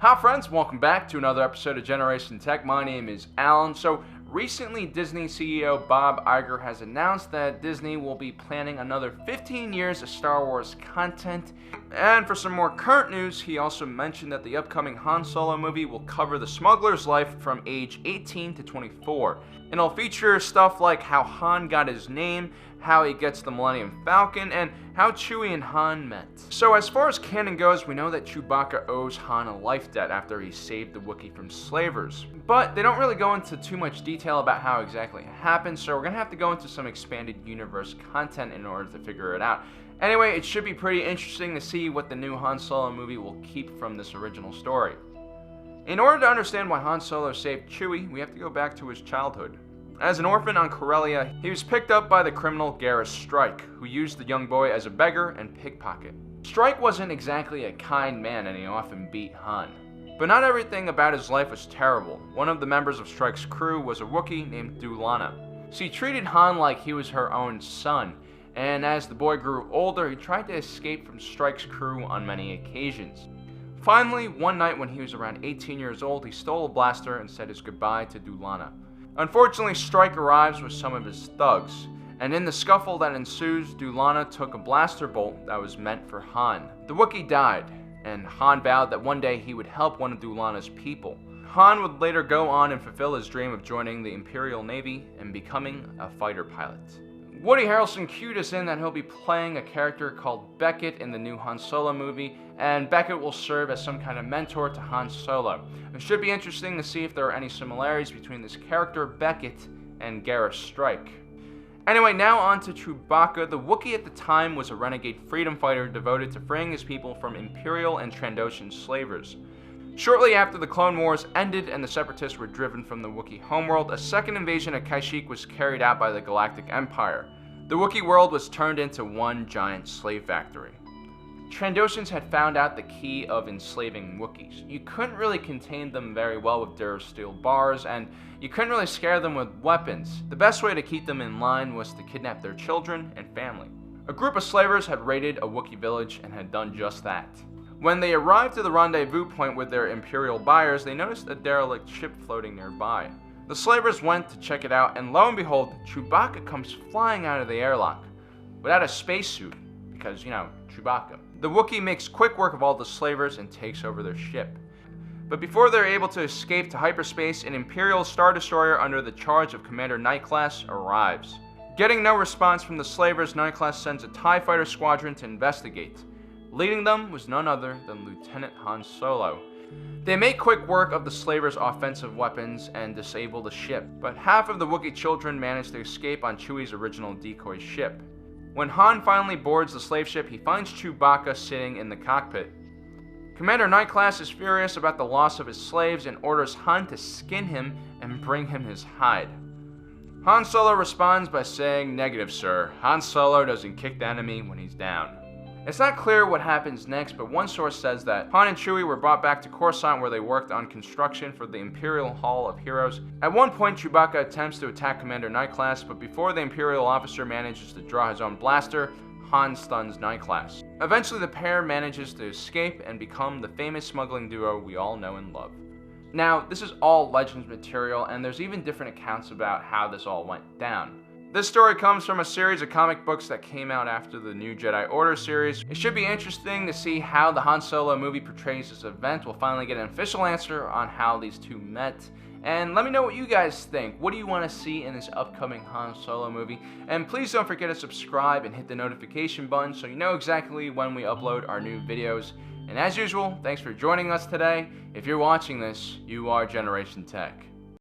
Hi friends, welcome back to another episode of Generation Tech. My name is Alan. So recently Disney CEO Bob Iger has announced that Disney will be planning another 15 years of Star Wars content. And for some more current news, he also mentioned that the upcoming Han Solo movie will cover the smuggler's life from age 18 to 24. And it'll feature stuff like how Han got his name, how he gets the Millennium Falcon, and how Chewie and Han met. So as far as canon goes, we know that Chewbacca owes Han a life debt after he saved the Wookiee from slavers. But they don't really go into too much detail about how exactly it happened, so we're gonna have to go into some expanded universe content in order to figure it out. Anyway, it should be pretty interesting to see what the new Han Solo movie will keep from this original story. In order to understand why Han Solo saved Chewie, we have to go back to his childhood. As an orphan on Corellia, he was picked up by the criminal Garrus Strike, who used the young boy as a beggar and pickpocket. Strike wasn't exactly a kind man and he often beat Han. But not everything about his life was terrible. One of the members of Strike's crew was a Wookiee named Dulana. She treated Han like he was her own son, and as the boy grew older, he tried to escape from Strike's crew on many occasions. Finally, one night when he was around 18 years old, he stole a blaster and said his goodbye to Dulana. Unfortunately, Strike arrives with some of his thugs, and in the scuffle that ensues, Dulana took a blaster bolt that was meant for Han. The Wookiee died, and Han vowed that one day he would help one of Dulana's people. Han would later go on and fulfill his dream of joining the Imperial Navy and becoming a fighter pilot. Woody Harrelson cued us in that he'll be playing a character called Beckett in the new Han Solo movie, and Beckett will serve as some kind of mentor to Han Solo. It should be interesting to see if there are any similarities between this character, Beckett, and Garrus Strike. Anyway, now on to Chewbacca. The Wookiee at the time was a renegade freedom fighter devoted to freeing his people from Imperial and Trandoshan slavers. Shortly after the Clone Wars ended and the Separatists were driven from the Wookiee homeworld, a second invasion of Kashyyyk was carried out by the Galactic Empire. The Wookiee world was turned into one giant slave factory. Trandoshans had found out the key of enslaving Wookiees. You couldn't really contain them very well with durasteel bars, and you couldn't really scare them with weapons. The best way to keep them in line was to kidnap their children and family. A group of slavers had raided a Wookiee village and had done just that. When they arrived to the rendezvous point with their Imperial buyers, they noticed a derelict ship floating nearby. The slavers went to check it out, and lo and behold, Chewbacca comes flying out of the airlock without a spacesuit, because, Chewbacca. The Wookiee makes quick work of all the slavers and takes over their ship. But before they're able to escape to hyperspace, an Imperial Star Destroyer under the charge of Commander Nightclass arrives. Getting no response from the slavers, Nightclass sends a TIE Fighter squadron to investigate. Leading them was none other than Lieutenant Han Solo. They make quick work of the slavers' offensive weapons and disable the ship, but half of the Wookiee children manage to escape on Chewie's original decoy ship. When Han finally boards the slave ship, he finds Chewbacca sitting in the cockpit. Commander Nightclass is furious about the loss of his slaves and orders Han to skin him and bring him his hide. Han Solo responds by saying, "Negative, sir. Han Solo doesn't kick the enemy when he's down." It's not clear what happens next, but one source says that Han and Chewie were brought back to Coruscant where they worked on construction for the Imperial Hall of Heroes. At one point, Chewbacca attempts to attack Commander Nightclass, but before the Imperial officer manages to draw his own blaster, Han stuns Nightclass. Eventually, the pair manages to escape and become the famous smuggling duo we all know and love. Now, this is all Legends material, and there's even different accounts about how this all went down. This story comes from a series of comic books that came out after the New Jedi Order series. It should be interesting to see how the Han Solo movie portrays this event. We'll finally get an official answer on how these two met. And let me know what you guys think. What do you want to see in this upcoming Han Solo movie? And please don't forget to subscribe and hit the notification button so you know exactly when we upload our new videos. And as usual, thanks for joining us today. If you're watching this, you are Generation Tech.